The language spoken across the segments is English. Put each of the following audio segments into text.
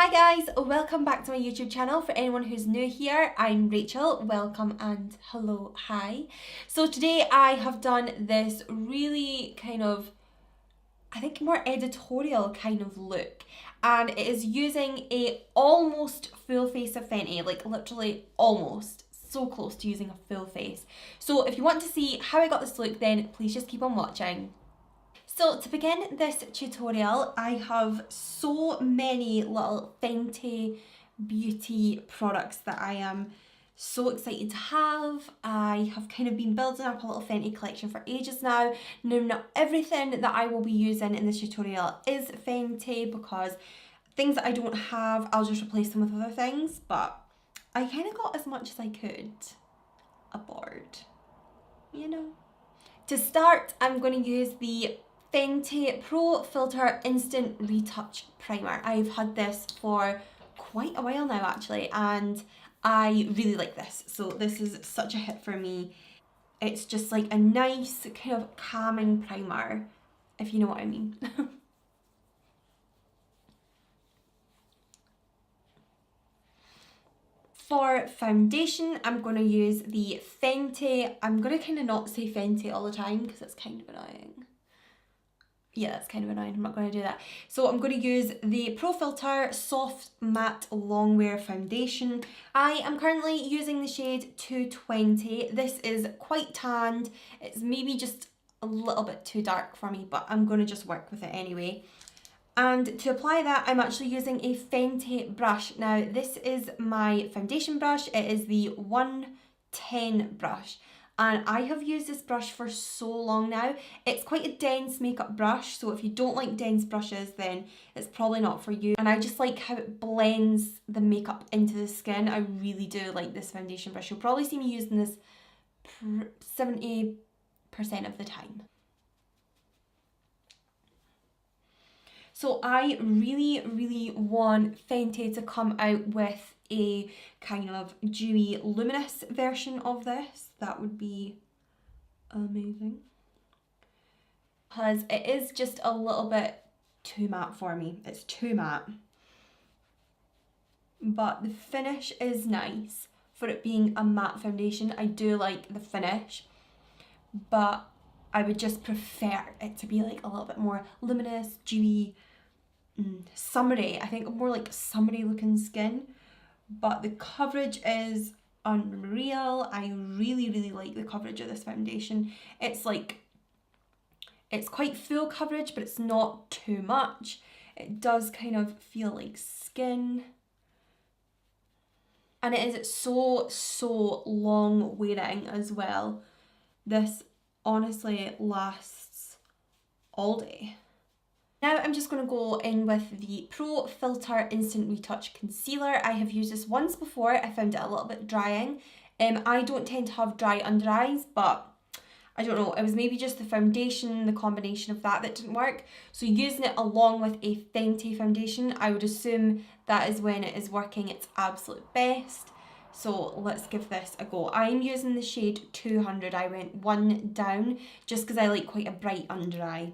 Hi guys, welcome back to my YouTube channel. For anyone who's new here, I'm Rachel. Welcome and hello, hi. So today I have done this really kind of, I think more editorial kind of look, and it is using a almost full face of Fenty, like literally almost, so close to using a full face. So if you want to see how I got this look, then please just keep on watching. So to begin this tutorial, I have so many little Fenty beauty products that I am so excited to have. I have kind of been building up a little Fenty collection for ages now. Now, not everything that I will be using in this tutorial is Fenty, because things that I don't have, I'll just replace them with other things, but I kind of got as much as I could aboard, you know. To start, I'm going to use the Fenty Pro Filter Instant Retouch Primer. I've had this for quite a while now actually, and I really like this. So this is such a hit for me. It's just like a nice kind of calming primer, if you know what I mean. For foundation, I'm going to use the Fenty. I'm going to kind of not say Fenty all the time because it's kind of annoying. Yeah, that's kind of annoying. I'm not going to do that. So I'm going to use the Pro Filter Soft Matte Longwear Foundation. I am currently using the shade 220. This is quite tanned. It's maybe just a little bit too dark for me, but I'm going to just work with it anyway. And to apply that, I'm actually using a Fenty brush. Now, this is my foundation brush. It is the 110 brush. And I have used this brush for so long now. It's quite a dense makeup brush, so if you don't like dense brushes, then it's probably not for you. And I just like how it blends the makeup into the skin. I really do like this foundation brush. You'll probably see me using this 70% of the time. So I really want Fenty to come out with a kind of dewy, luminous version of this. That would be amazing. Because it is just a little bit too matte for me. It's too matte. But the finish is nice for it being a matte foundation. I do like the finish, but I would just prefer it to be like a little bit more luminous, dewy, summery. I think more like summery looking skin, but the coverage is unreal. I really like the coverage of this foundation. It's quite full coverage, but it's not too much. It does kind of feel like skin, and it is so long wearing as well. This honestly lasts all day. Now I'm just going to go in with the Pro Filter Instant Retouch Concealer. I have used this once before. I found it a little bit drying. I don't tend to have dry under eyes, but I don't know, it was maybe just the foundation, the combination of that didn't work. So using it along with a Fenty foundation, I would assume that is when it is working its absolute best. So let's give this a go. I'm using the shade 200. I went one down just because I like quite a bright under eye.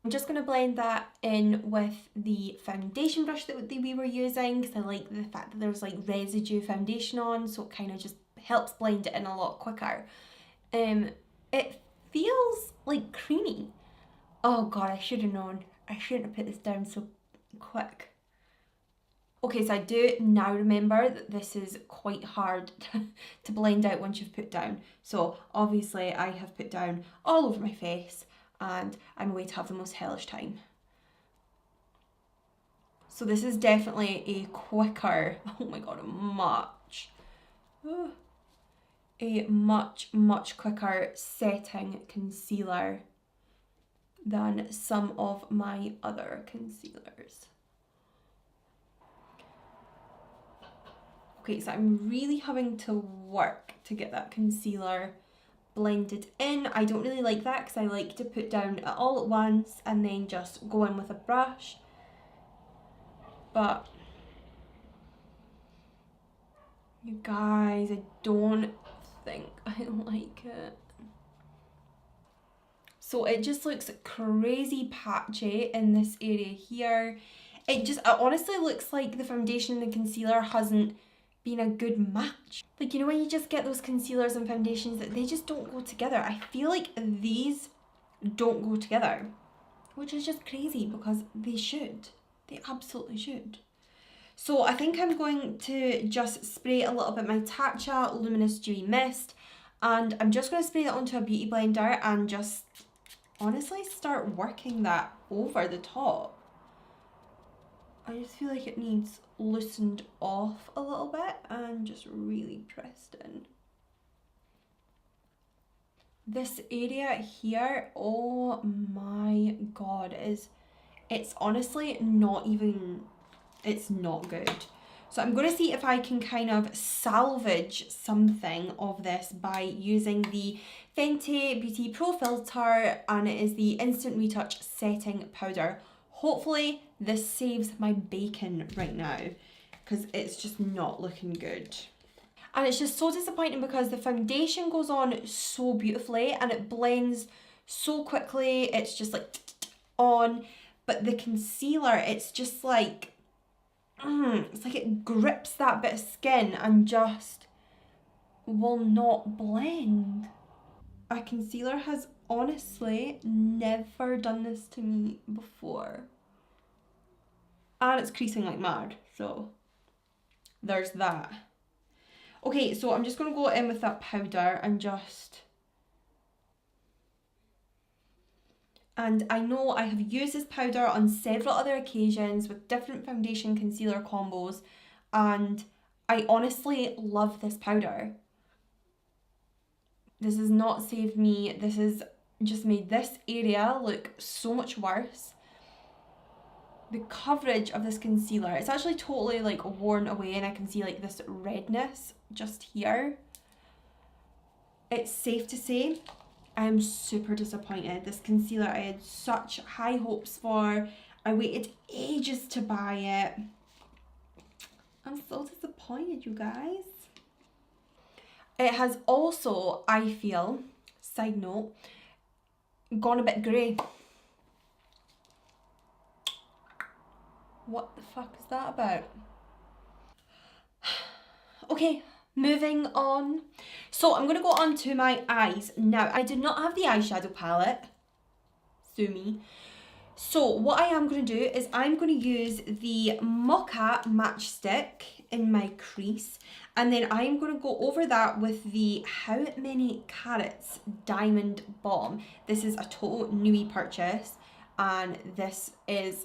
I'm just going to blend that in with the foundation brush that we were using, because I like the fact that there's like residue foundation on, so it kind of just helps blend it in a lot quicker. It feels like creamy. Oh god, I should have known. I shouldn't have put this down so quick. Okay, so I do now remember that this is quite hard to blend out once you've put down. So obviously I have put down all over my face, and I'm away to have the most hellish time. So this is definitely a quicker, oh my god, a much quicker setting concealer than some of my other concealers. Okay, so I'm really having to work to get that concealer blended in. I don't really like that because I like to put down it all at once and then just go in with a brush. but you guys, I don't think I like it. So it just looks crazy patchy in this area here. It honestly looks like the foundation and the concealer hasn't been a good match. Like, you know when you just get those concealers and foundations that they just don't go together? I feel like these don't go together, which is just crazy because they should. They absolutely should. So I think I'm going to just spray a little bit my Tatcha Luminous Dewy Mist, and I'm just going to spray that onto a beauty blender and just honestly start working that over the top. I just feel like it needs loosened off a little bit and just really pressed in. This area here, oh my god, it's honestly not even, it's not good. So I'm going to see if I can kind of salvage something of this by using the Fenty Beauty Pro Filter, and it is the Instant Retouch Setting Powder. Hopefully this saves my bacon right now because it's just not looking good. And it's just so disappointing because the foundation goes on so beautifully and it blends so quickly. It's just like on, but the concealer, it's just like, it's like it grips that bit of skin and just will not blend. A concealer has honestly never done this to me before. And it's creasing like mad, so there's that. Okay, so I'm just going to go in with that powder and just... And I know I have used this powder on several other occasions with different foundation concealer combos, and I honestly love this powder. This has not saved me. This has just made this area look so much worse. The coverage of this concealer, it's actually totally like worn away, and I can see like this redness just here. It's safe to say I'm super disappointed. This concealer I had such high hopes for. I waited ages to buy it. I'm so disappointed, you guys. It has also, I feel, side note, gone a bit grey. What the fuck is that about? Okay, moving on. So I'm going to go on to my eyes. Now, I did not have the eyeshadow palette. Sue me. So what I am going to do is I'm going to use the Mocha matchstick in my crease. And then I'm going to go over that with the How Many Carats Diamond Balm. This is a total newie purchase. And this is...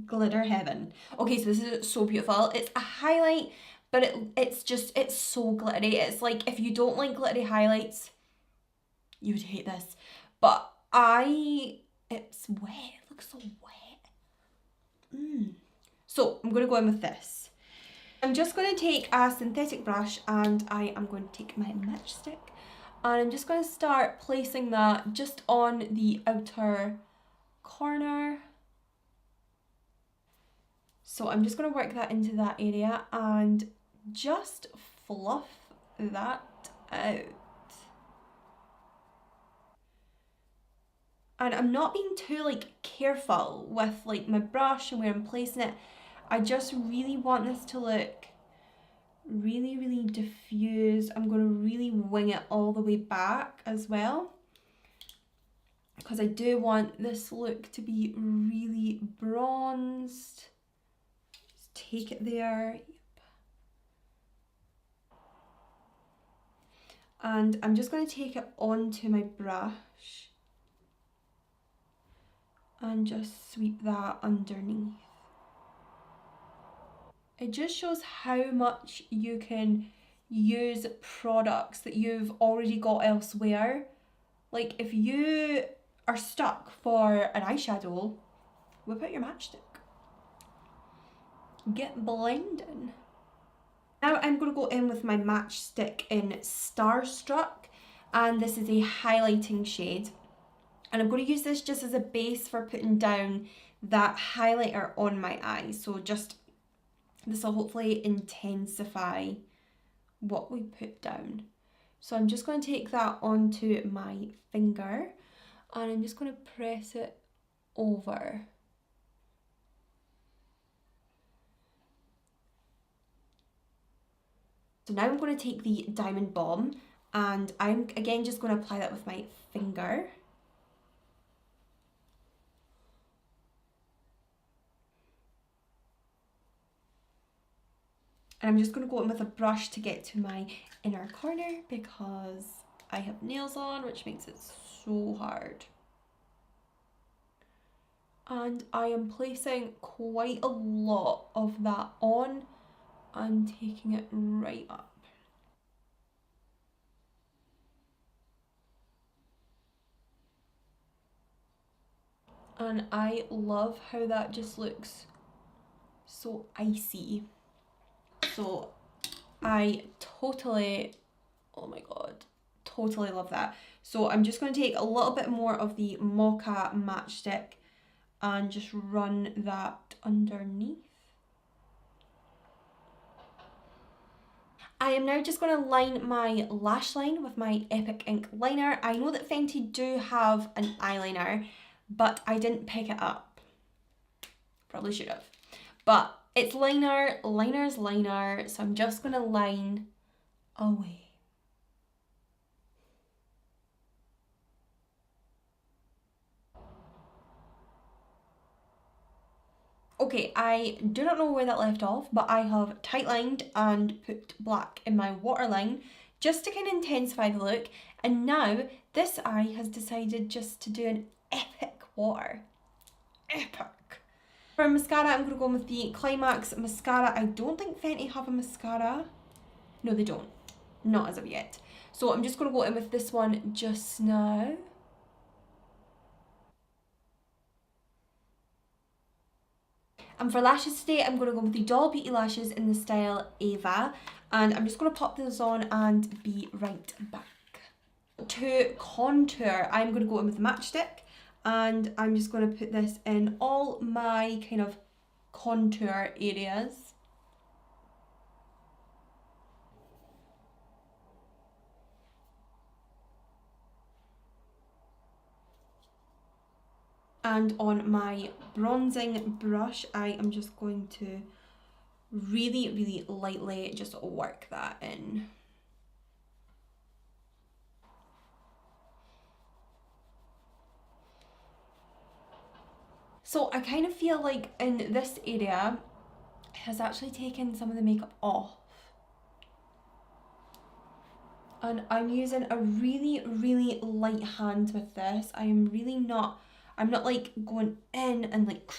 glitter heaven. Okay, so this is so beautiful. It's a highlight, but it's so glittery. It's like, if you don't like glittery highlights, you would hate this. But it's wet. It looks so wet. So I'm going to go in with this. I'm just going to take a synthetic brush and I am going to take my matchstick. And I'm just going to start placing that just on the outer corner. So I'm just going to work that into that area and just fluff that out. And I'm not being too like careful with like my brush and where I'm placing it. I just really want this to look really, really diffuse. I'm going to really wing it all the way back as well, because I do want this look to be really bronzed. Just take it there. And I'm just going to take it onto my brush and just sweep that underneath. It just shows how much you can use products that you've already got elsewhere. Like, if you are stuck for an eyeshadow, whip out your matchstick. Get blending. Now I'm going to go in with my matchstick in Starstruck, and this is a highlighting shade. And I'm going to use this just as a base for putting down that highlighter on my eyes. So just, this will hopefully intensify what we put down. So I'm just going to take that onto my finger and I'm just going to press it over. So now I'm going to take the Diamond Bomb and I'm again just going to apply that with my finger. And I'm just going to go in with a brush to get to my inner corner because I have nails on, which makes it so hard. And I am placing quite a lot of that on and taking it right up. And I love how that just looks so icy. So I totally, oh my god, totally love that. So I'm just going to take a little bit more of the Mocha matchstick and just run that underneath. I am now just going to line my lash line with my Epic Ink liner. I know that Fenty do have an eyeliner, but I didn't pick it up. Probably should have. But it's liner, liner's liner, so I'm just going to line away. Okay, I do not know where that left off, but I have tight lined and put black in my waterline just to kind of intensify the look. And now this eye has decided just to do an epic water. Epic. For mascara, I'm going to go with the Climax mascara. I don't think Fenty have a mascara. No, they don't. Not as of yet. So I'm just going to go in with this one just now. And for lashes today, I'm going to go with the Doll Beauty lashes in the style Ava. And I'm just going to pop those on and be right back. To contour, I'm going to go in with the matchstick. And I'm just going to put this in all my kind of contour areas. And on my bronzing brush, I am just going to really, really lightly just work that in. So I kind of feel like in this area, it has actually taken some of the makeup off. And I'm using a really, really light hand with this. I'm not like going in and like,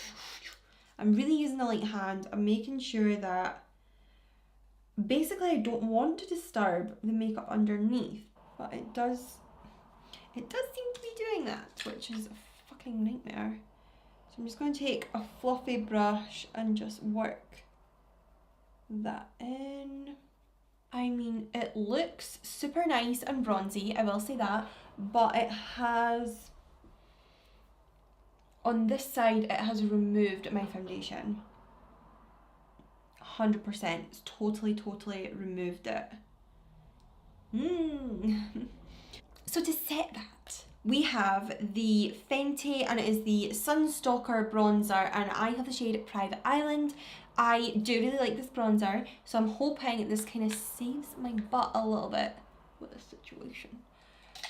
I'm really using a light hand. I'm making sure that basically I don't want to disturb the makeup underneath, but it does seem to be doing that, which is a fucking nightmare. So I'm just going to take a fluffy brush and just work that in. I mean, it looks super nice and bronzy, I will say that, but it has, on this side, it has removed my foundation. 100%, it's totally removed it. So to set that, we have the Fenty and it is the Sunstalker bronzer and I have the shade Private Island. I do really like this bronzer, so I'm hoping this kind of saves my butt a little bit with this situation.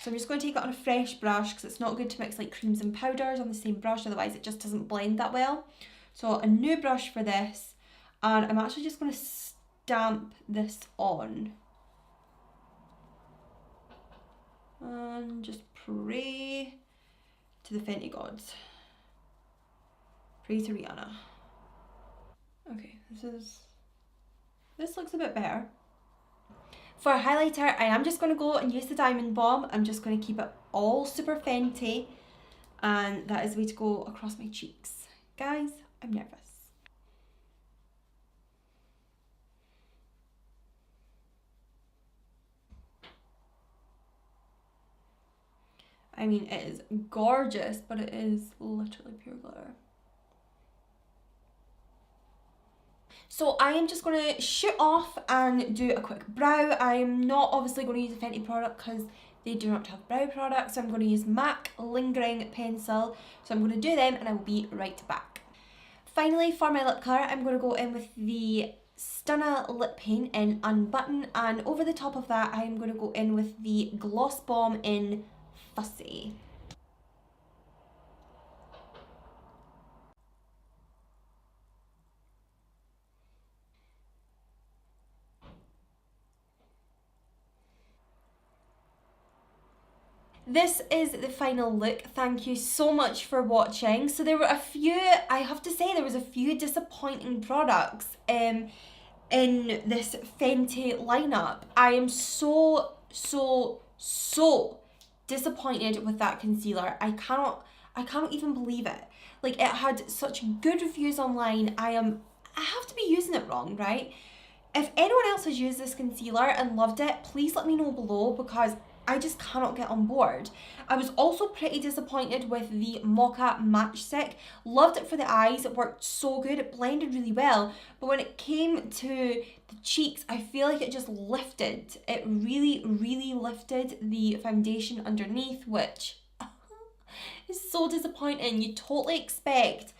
So I'm just going to take it on a fresh brush because it's not good to mix like creams and powders on the same brush, otherwise it just doesn't blend that well. So a new brush for this, and I'm actually just going to stamp this on. And just pray to the Fenty gods. Pray to Rihanna. Okay, this looks a bit better. For a highlighter, I am just going to go and use the Diamond Bomb. I'm just going to keep it all super Fenty. And that is the way to go across my cheeks. Guys, I'm nervous. I mean, it is gorgeous, but it is literally pure glitter. So I am just going to shoot off and do a quick brow. I'm not obviously going to use a Fenty product because they do not have brow products. So I'm going to use MAC Lingering Pencil. So I'm going to do them and I will be right back. Finally, for my lip colour, I'm going to go in with the Stunna Lip Paint in Unbutton. And over the top of that, I'm going to go in with the Gloss Bomb in Fussy. This is the final look. Thank you so much for watching. So there were a few, I have to say, there was a few disappointing products in this Fenty lineup. I am so disappointed with that concealer. I cannot even believe it. Like, it had such good reviews online. I have to be using it wrong, right? If anyone else has used this concealer and loved it, please let me know below, because I just cannot get on board. I was also pretty disappointed with the Mocha Matchstick. Loved it for the eyes, it worked so good, it blended really well, but when it came to the cheeks, I feel like it just lifted. It really lifted the foundation underneath, which is so disappointing. You totally expect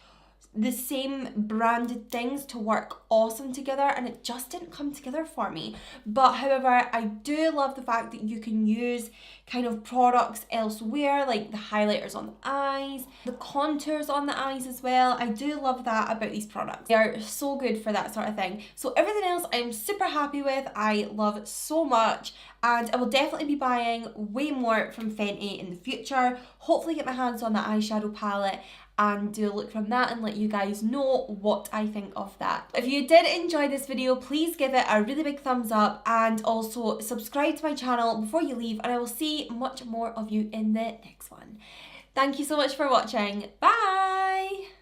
the same branded things to work awesome together, and it just didn't come together for me. But however, I do love the fact that you can use kind of products elsewhere, like the highlighters on the eyes, the contours on the eyes as well. I do love that about these products. They are so good for that sort of thing. So everything else I'm super happy with. I love so much, and I will definitely be buying way more from Fenty in the future. Hopefully get my hands on the eyeshadow palette and do a look from that and let you guys know what I think of that. If you did enjoy this video, please give it a really big thumbs up, and also subscribe to my channel before you leave, and I will see much more of you in the next one. Thank you so much for watching. Bye!